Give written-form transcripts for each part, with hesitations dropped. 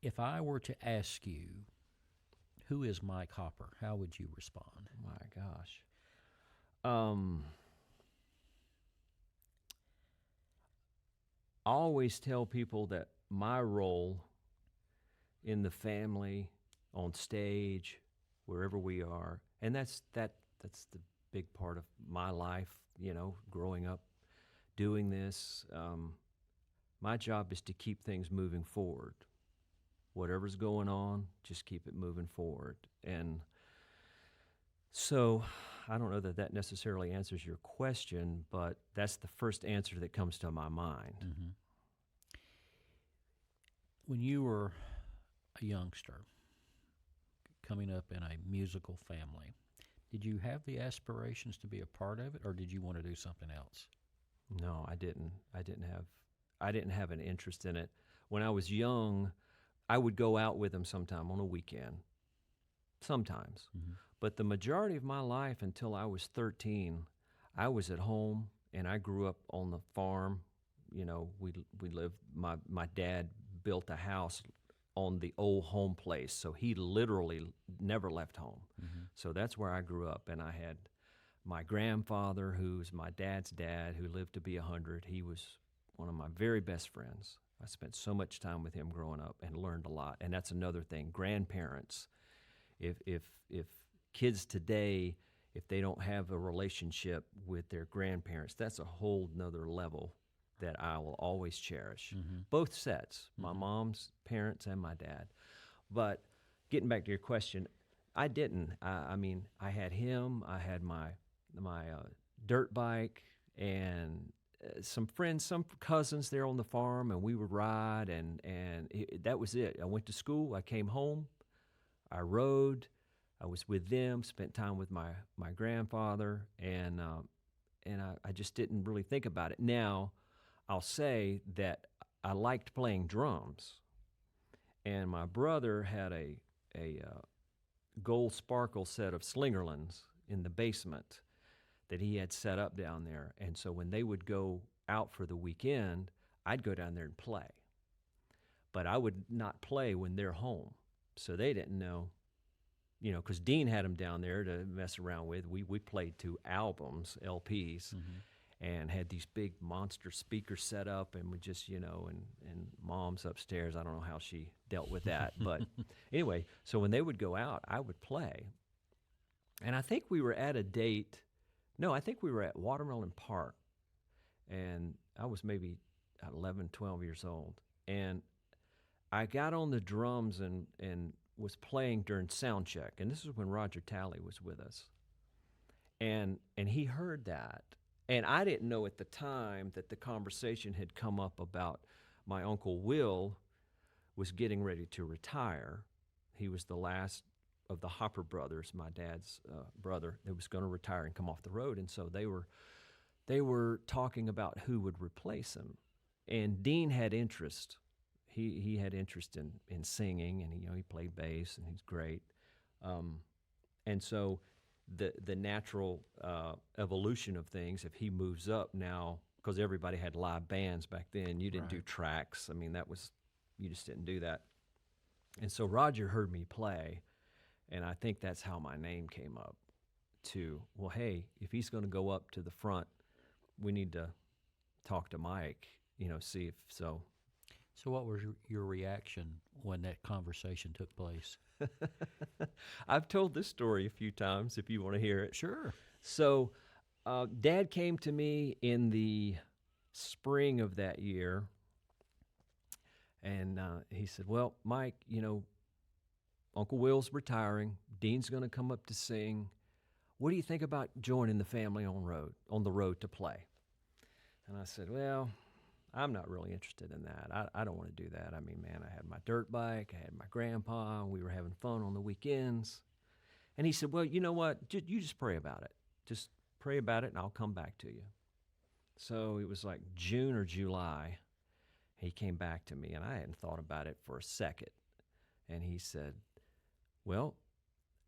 If I were to ask you, who is Mike Hopper, how would you respond? My gosh. I always tell people that my role in the family, on stage, wherever we are, and that's the big part of my life, growing up doing this. My job is to keep things moving forward. Whatever's going on, just keep it moving forward. And so I don't know that that necessarily answers your question, but that's the first answer that comes to my mind. Mm-hmm. When you were a youngster coming up in a musical family, did you have the aspirations to be a part of it, or did you want to do something else? No, I didn't. I didn't have an interest in it. When I was young, I would go out with them sometime on a weekend, sometimes. Mm-hmm. But the majority of my life until I was 13, I was at home, and I grew up on the farm. We lived, my dad built a house on the old home place, so he literally never left home. Mm-hmm. So that's where I grew up, and I had my grandfather, who's my dad's dad, who lived to be 100. He was one of my very best friends. I spent so much time with him growing up and learned a lot. And that's another thing. Grandparents, if kids today, if they don't have a relationship with their grandparents, that's a whole nother level that I will always cherish. Mm-hmm. Both sets, my Mm-hmm. mom's parents and my dad. But getting back to your question, I didn't. I mean, I had him. I had my dirt bike and some friends, some cousins there on the farm, and we would ride, and that was it. I went to school. I came home. I rode. I was with them. Spent time with my grandfather, and I just didn't really think about it. Now, I'll say that I liked playing drums, and my brother had a gold sparkle set of Slingerlands in the basement that he had set up down there. And so when they would go out for the weekend, I'd go down there and play. But I would not play when they're home. So they didn't know, because Dean had them down there to mess around with. We played 2 albums, LPs, Mm-hmm. and had these big monster speakers set up, and we just, and Mom's upstairs. I don't know how she dealt with that. But anyway, so when they would go out, I would play. And I think we were at a date. No, I think we were at Watermelon Park, and I was maybe 11, 12 years old. And I got on the drums and was playing during sound check, and this is when Roger Talley was with us. And he heard that, and I didn't know at the time that the conversation had come up about my Uncle Will was getting ready to retire. He was the last of the Hopper brothers, my dad's brother, that was going to retire and come off the road. And so they were talking about who would replace him. And Dean had interest. He had interest in singing, and he played bass, and he's great. And so the natural evolution of things, if he moves up now, because everybody had live bands back then, you didn't do tracks. I mean, you just didn't do that. And so Roger heard me play, and I think that's how my name came up to, well, hey, if he's going to go up to the front, we need to talk to Mike, see if so. So what was your reaction when that conversation took place? I've told this story a few times if you want to hear it. Sure. So Dad came to me in the spring of that year, and he said, well, Mike, Uncle Will's retiring. Dean's going to come up to sing. What do you think about joining the family on the road to play? And I said, well, I'm not really interested in that. I don't want to do that. I mean, man, I had my dirt bike. I had my grandpa. We were having fun on the weekends. And he said, well, you know what? You just pray about it. Just pray about it, and I'll come back to you. So it was like June or July. He came back to me, and I hadn't thought about it for a second. And he said, well,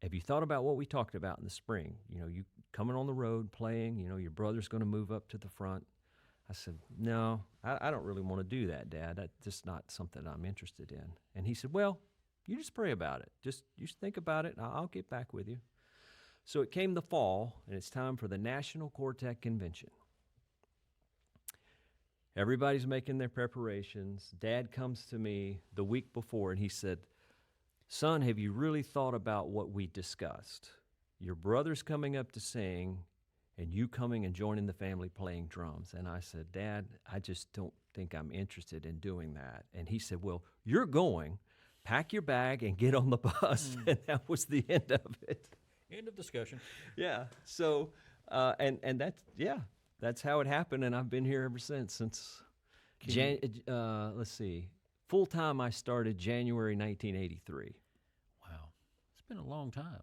have you thought about what we talked about in the spring? You coming on the road, playing, your brother's going to move up to the front. I said, no, I don't really want to do that, Dad. That's just not something I'm interested in. And he said, well, you just pray about it. You just think about it, and I'll get back with you. So it came the fall, and it's time for the National Quartet Convention. Everybody's making their preparations. Dad comes to me the week before, and he said, son, have you really thought about what we discussed? Your brother's coming up to sing, and you coming and joining the family playing drums. And I said, Dad, I just don't think I'm interested in doing that. And he said, well, you're going. Pack your bag and get on the bus. And that was the end of it. End of discussion. Yeah. So, and that's how it happened. And I've been here ever since let's see, full time I started January 1983. Wow. It's been a long time.